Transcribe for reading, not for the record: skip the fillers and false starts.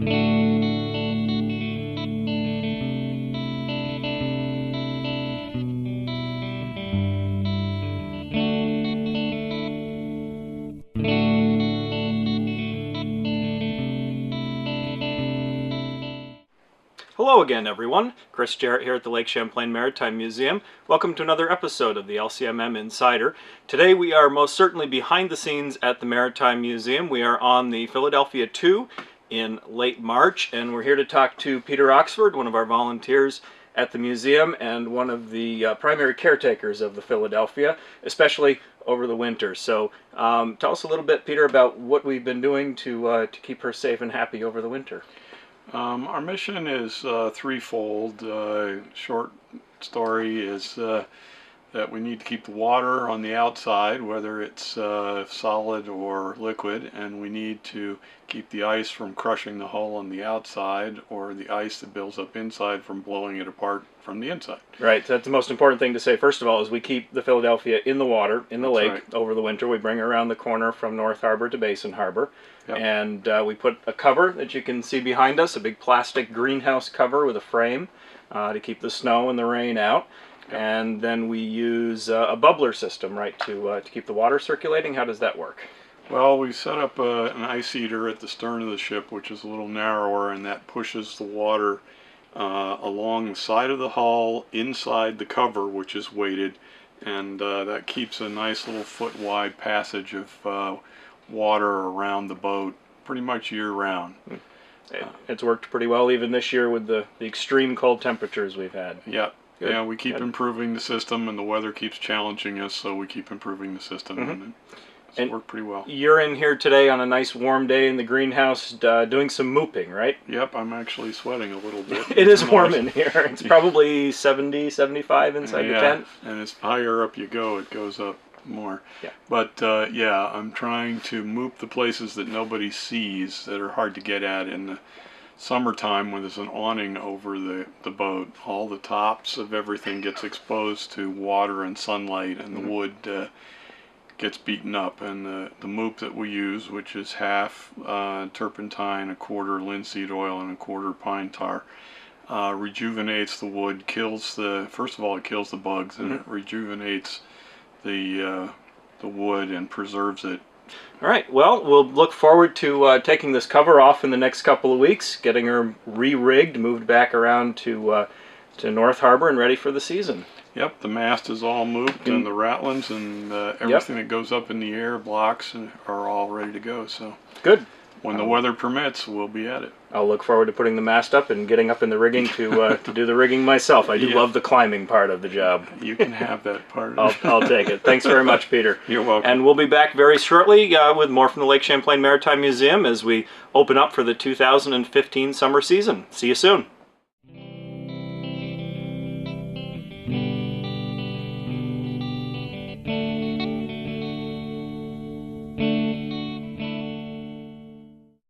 Hello again, everyone. Chris Jarrett here at the Lake Champlain Maritime Museum. Welcome to another episode of the LCMM Insider. Today we are most certainly behind the scenes at the Maritime Museum. We are on the Philadelphia 2 in late March, and we're here to talk to Peter Oxford, one of our volunteers at the museum and one of the primary caretakers of the Philadelphia, especially over the winter. So tell us a little bit, Peter, about what we've been doing to keep her safe and happy over the winter. Our mission is threefold. Short story is that we need to keep the water on the outside, whether it's solid or liquid, and we need to keep the ice from crushing the hull on the outside, or the ice that builds up inside from blowing it apart from the inside. Right, so that's the most important thing to say. First of all, is we keep the Philadelphia in the water, in the lake, over the winter. We bring her around the corner from North Harbor to Basin Harbor. Yep. And we put a cover that you can see behind us, a big plastic greenhouse cover with a frame to keep the snow and the rain out. Yep. And then we use a bubbler system, right, to keep the water circulating. How does that work? Well, we set up an ice eater at the stern of the ship, which is a little narrower, and that pushes the water along the side of the hull, inside the cover, which is weighted, and that keeps a nice little foot-wide passage of water around the boat pretty much year-round. It's worked pretty well even this year with the extreme cold temperatures we've had. Yeah. Good. Yeah, we keep improving the system, and the weather keeps challenging us, so we keep improving the system. Mm-hmm. And it's worked pretty well. You're in here today on a nice warm day in the greenhouse doing some mooping, right? Yep, I'm actually sweating a little bit. It is warm in here. It's probably 70, 75 inside the tent. And as higher up you go, it goes up more. Yeah. But yeah, I'm trying to moop the places that nobody sees, that are hard to get at in the summertime when there's an awning over the boat. All the tops of everything gets exposed to water and sunlight, and the wood gets beaten up. And the moop that we use, which is half turpentine, a quarter linseed oil, and a quarter pine tar, rejuvenates the wood, first of all it kills the bugs, and it rejuvenates the wood and preserves it. All right, well, we'll look forward to taking this cover off in the next couple of weeks, getting her re-rigged, moved back around to North Harbor and ready for the season. Yep, the mast is all moved, and the ratlins and everything that goes up in the air, blocks, are all ready to go. So good. When the weather permits, we'll be at it. I'll look forward to putting the mast up and getting up in the rigging to do the rigging myself. I do love the climbing part of the job. You can have that part. I'll take it. Thanks very much, Peter. You're welcome. And we'll be back very shortly with more from the Lake Champlain Maritime Museum as we open up for the 2015 summer season. See you soon.